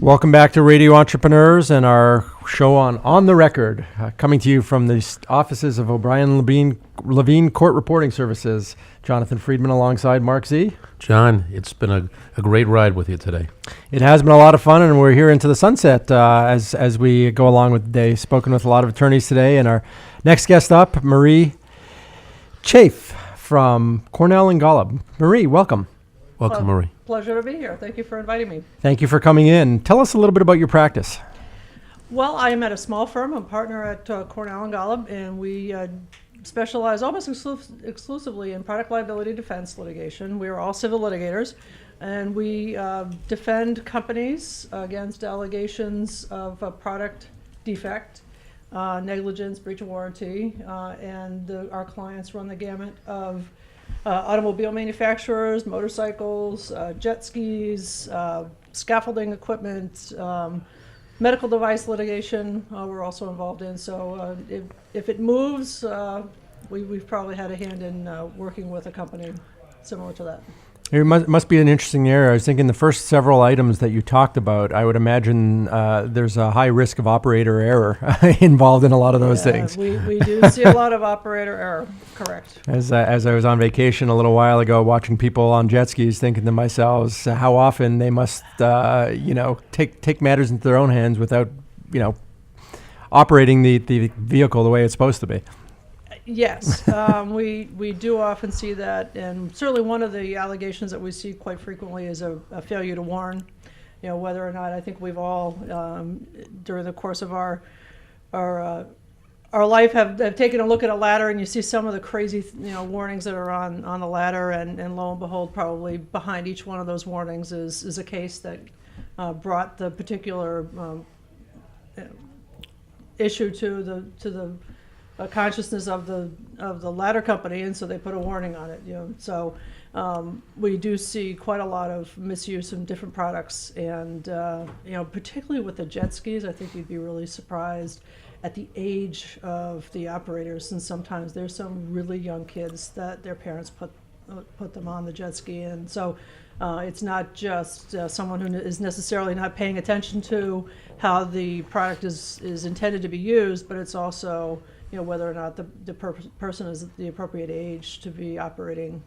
Welcome back to Radio Entrepreneurs and our show on the Record, coming to you from the offices of O'Brien Levine Court Reporting Services. Jonathan Friedman alongside Mark Z. John, it's been a great ride with you today. It has been a lot of fun, and we're here into the sunset as we go along with the day. Spoken with a lot of attorneys today, and our next guest up, Marie Chafe from Cornell and Golub. Marie, welcome. Welcome, Marie. Pleasure to be here. Thank you for inviting me. Thank you for coming in. Tell us a little bit about your practice. Well, I am at a small firm. I'm a partner at Cornell and Golub, and we specialize almost exclusively in product liability defense litigation. We are all civil litigators, and we defend companies against allegations of a product defect, negligence, breach of warranty, and our clients run the gamut of automobile manufacturers, motorcycles, jet skis, scaffolding equipment, medical device litigation we're also involved in. So if it moves, we've probably had a hand in working with a company similar to that. It must be an interesting area. I was thinking the first several items that you talked about, I would imagine there's a high risk of operator error involved in a lot of those things. We do see a lot of operator error, correct. As I was on vacation a little while ago watching people on jet skis, thinking to myself how often they must take matters into their own hands without operating the vehicle the way it's supposed to be. Yes, we do often see that, and certainly one of the allegations that we see quite frequently is a failure to warn. Whether or not, I think we've all during the course of our life have taken a look at a ladder, and you see some of the crazy warnings that are on the ladder, and lo and behold, probably behind each one of those warnings is a case that brought the particular issue to the consciousness of the ladder company, and so they put a warning on it. So we do see quite a lot of misuse of different products, and particularly with the jet skis, I think you'd be really surprised at the age of the operators, and sometimes there's some really young kids that their parents put them on the jet ski, and so it's not just someone who is necessarily not paying attention to how the product is intended to be used, but it's also whether or not the person is at the appropriate age to be operating,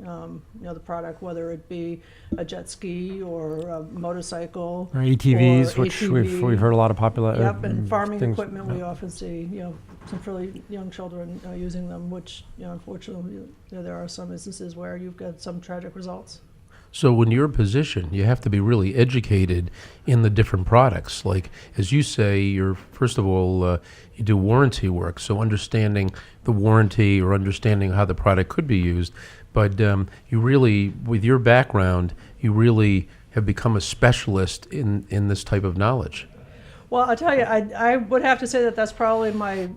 the product, whether it be a jet ski or a motorcycle or ATVs, or which ATV. we've heard a lot of popular. Yep, and farming things. equipment, we often see some fairly young children using them, which unfortunately there are some instances where you've got some tragic results. So when you're in position, you have to be really educated in the different products. Like, as you say, first of all, you do warranty work, so understanding the warranty or understanding how the product could be used. But you really, with your background, you really have become a specialist in this type of knowledge. Well, I'll tell you, I would have to say that that's probably my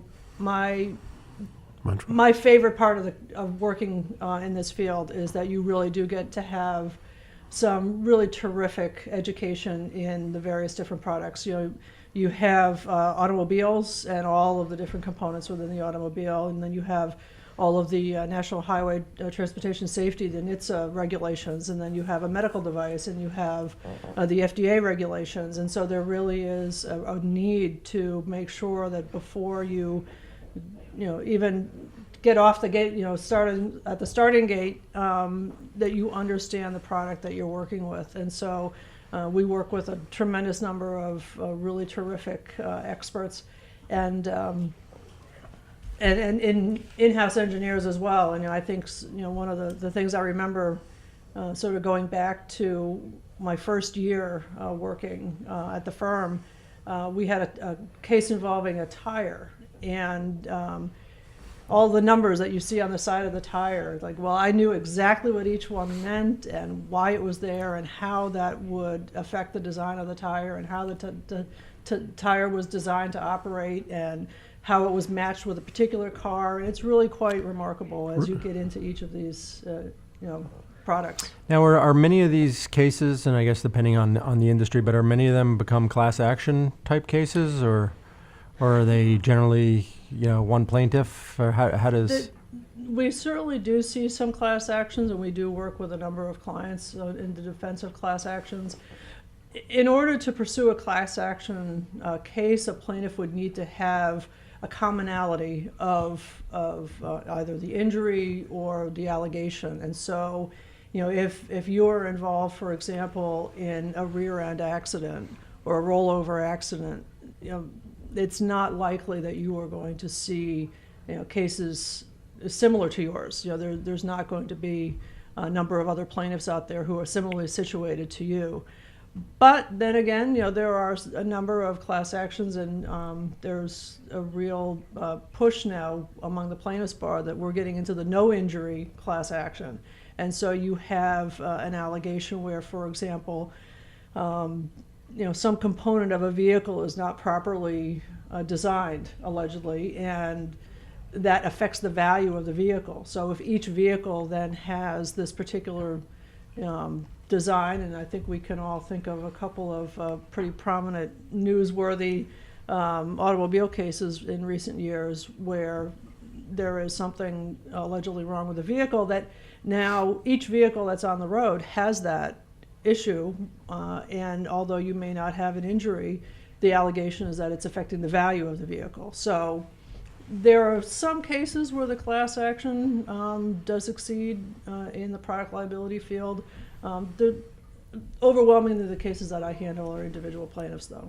favorite part of working in this field, is that you really do get to have some really terrific education in the various different products. You have automobiles and all of the different components within the automobile, and then you have all of the National Highway Transportation Safety, the NHTSA regulations, and then you have a medical device, and you have the FDA regulations. And so there really is a need to make sure that before you even get off the gate, starting at the starting gate, that you understand the product that you're working with. And so we work with a tremendous number of really terrific experts, and in-house engineers as well. And I think one of the things I remember sort of going back to my first year working at the firm, we had a case involving a tire, and all the numbers that you see on the side of the tire, I knew exactly what each one meant and why it was there and how that would affect the design of the tire and how the tire was designed to operate and how it was matched with a particular car. And it's really quite remarkable as you get into each of these products. Now, are many of these cases, and I guess depending on the industry, but are many of them become class action type cases, or are they generally one plaintiff, or how does? We certainly do see some class actions, and we do work with a number of clients in the defense of class actions. In order to pursue a class action case, a plaintiff would need to have a commonality of either the injury or the allegation. And so, if you're involved, for example, in a rear end accident or a rollover accident, it's not likely that you are going to see, cases similar to yours. There's not going to be a number of other plaintiffs out there who are similarly situated to you. But then again, there are a number of class actions, and there's a real push now among the plaintiffs bar that we're getting into the no injury class action. And so you have an allegation where, for example, some component of a vehicle is not properly designed, allegedly, and that affects the value of the vehicle. So if each vehicle then has this particular design, and I think we can all think of a couple of pretty prominent newsworthy automobile cases in recent years where there is something allegedly wrong with the vehicle, that now each vehicle that's on the road has that issue, and although you may not have an injury, the allegation is that it's affecting the value of the vehicle. So there are some cases where the class action does succeed in the product liability field. Overwhelmingly, the cases that I handle are individual plaintiffs, though.